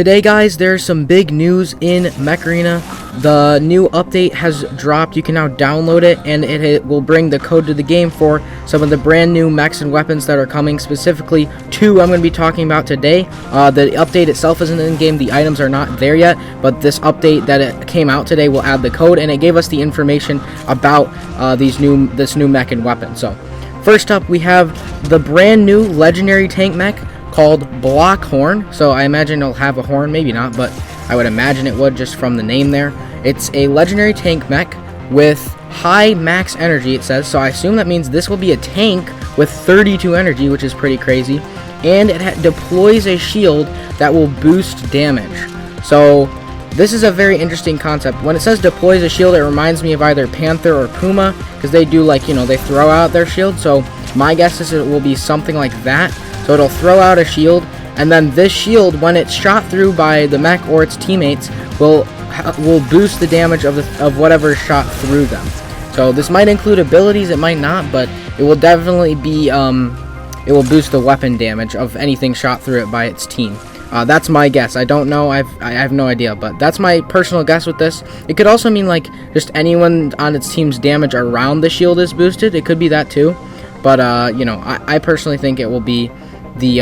Today, guys, there's some big news in Mech Arena. The new update has dropped. You can now download it, and it will bring the code to the game for some of the brand new mechs and weapons that are coming. Specifically, two I'm going to be talking about today. The update itself isn't in game. The items are not there yet, but this update that it came out today will add the code, and it gave us the information about this new mech and weapon. So, first up, we have the brand new legendary tank mech called Blockhorn. So I imagine it'll have a horn, maybe not, but I would imagine it would just from the name there. It's a legendary tank mech with high max energy, it says, so I assume that means this will be a tank with 32 energy, which is pretty crazy, and it deploys a shield that will boost damage. So this is a very interesting concept. When it says deploys a shield, it reminds me of either Panther or Puma, because they do, like, they throw out their shield. So my guess is it will be something like that. So it'll throw out a shield, and then this shield, when it's shot through by the mech or its teammates, will boost the damage of whatever shot through them. So this might include abilities, it might not, but it will definitely be it will boost the weapon damage of anything shot through it by its team. That's my guess. I don't know. I have no idea, but that's my personal guess with this. It could also mean like just anyone on its team's damage around the shield is boosted. It could be that too, but I personally think it will be the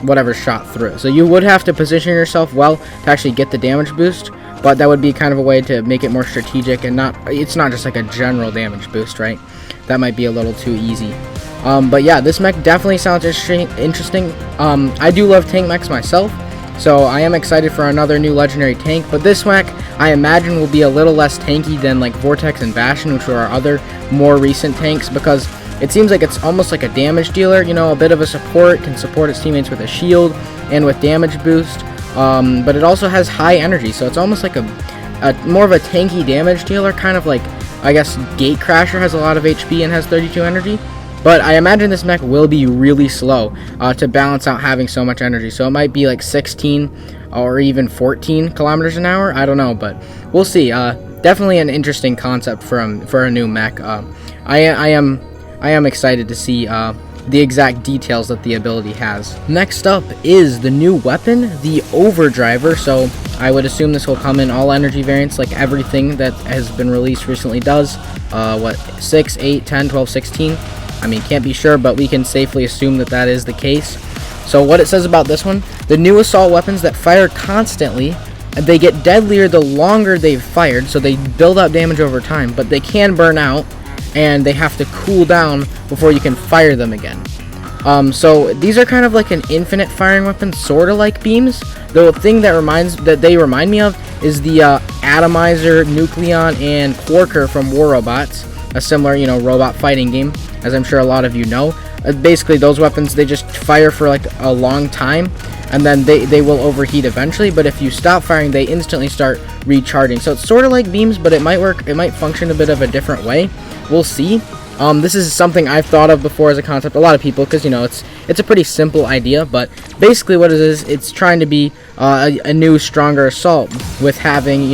whatever shot through. So you would have to position yourself well to actually get the damage boost, but that would be kind of a way to make it more strategic and it's not just like a general damage boost, right? That might be a little too easy. But yeah, this mech definitely sounds interesting. I do love tank mechs myself, so I am excited for another new legendary tank, but this mech I imagine will be a little less tanky than like Vortex and Bastion, which are our other more recent tanks, because it seems like it's almost like a damage dealer, a bit of a support, can support its teammates with a shield and with damage boost, but it also has high energy, so it's almost like a more of a tanky damage dealer, kind of like, I guess, Gatecrasher has a lot of HP and has 32 energy, but I imagine this mech will be really slow to balance out having so much energy, so it might be like 16 or even 14 kilometers an hour, I don't know, but we'll see. Definitely an interesting concept for a new mech. I am excited to see the exact details that the ability has. Next up is the new weapon, the Overdriver. So I would assume this will come in all energy variants, like everything that has been released recently does. 6, 8, 10, 12, 16. I mean, can't be sure, but we can safely assume that that is the case. So what it says about this one, the new assault weapons that fire constantly, they get deadlier the longer they've fired, so they build up damage over time, but they can burn out, and they have to cool down before you can fire them again. So these are kind of like an infinite firing weapon, sort of like beams. The thing that they remind me of is the Atomizer, Nucleon, and Quarker from War Robots, a similar, robot fighting game, as I'm sure a lot of you know. Basically, those weapons, they just fire for like a long time, and then they will overheat eventually, but if you stop firing, they instantly start recharging. So it's sort of like beams, but it might function a bit of a different way. We'll see. This is something I've thought of before as a concept. A lot of people, because it's a pretty simple idea, but basically what it is, it's trying to be a new, stronger assault with having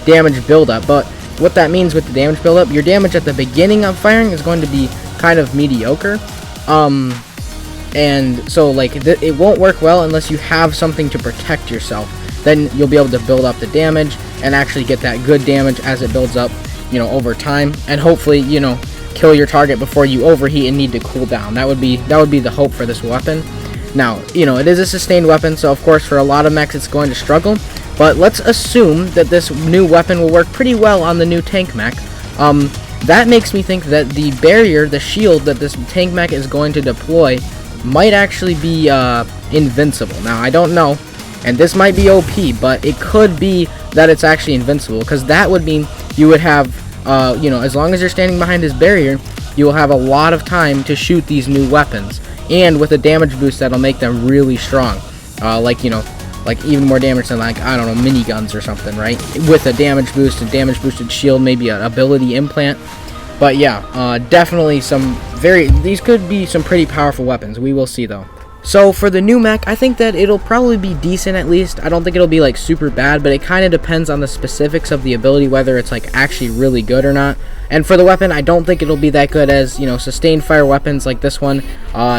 damage buildup. But what that means with the damage buildup, your damage at the beginning of firing is going to be kind of mediocre. And so like it won't work well unless you have something to protect yourself. Then you'll be able to build up the damage and actually get that good damage as it builds up, over time, and hopefully, kill your target before you overheat and need to cool down. That would be the hope for this weapon. Now, it is a sustained weapon, so of course for a lot of mechs it's going to struggle, but let's assume that this new weapon will work pretty well on the new tank mech. That makes me think that the barrier, the shield that this tank mech is going to deploy might actually be invincible. Now, I don't know, and this might be OP, but it could be that it's actually invincible, because that would mean you would have, as long as you're standing behind this barrier, you will have a lot of time to shoot these new weapons, and with a damage boost that'll make them really strong, like even more damage than, like, I don't know, miniguns or something, right? With a damage boost, a damage boosted shield, maybe an ability implant. But yeah, definitely these could be some pretty powerful weapons. We will see though. So for the new mech, I think that it'll probably be decent at least. I don't think it'll be like super bad, but it kind of depends on the specifics of the ability, whether it's like actually really good or not. And for the weapon, I don't think it'll be that good, as, you know, sustained fire weapons like this one,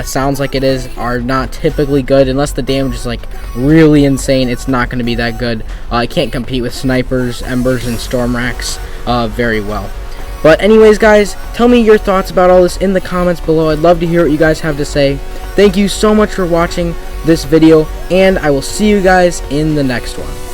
sounds like it is, are not typically good unless the damage is like really insane. It's not going to be that good. It can't compete with snipers, embers, and storm racks very well. But anyways, guys, tell me your thoughts about all this in the comments below. I'd love to hear what you guys have to say. Thank you so much for watching this video, and I will see you guys in the next one.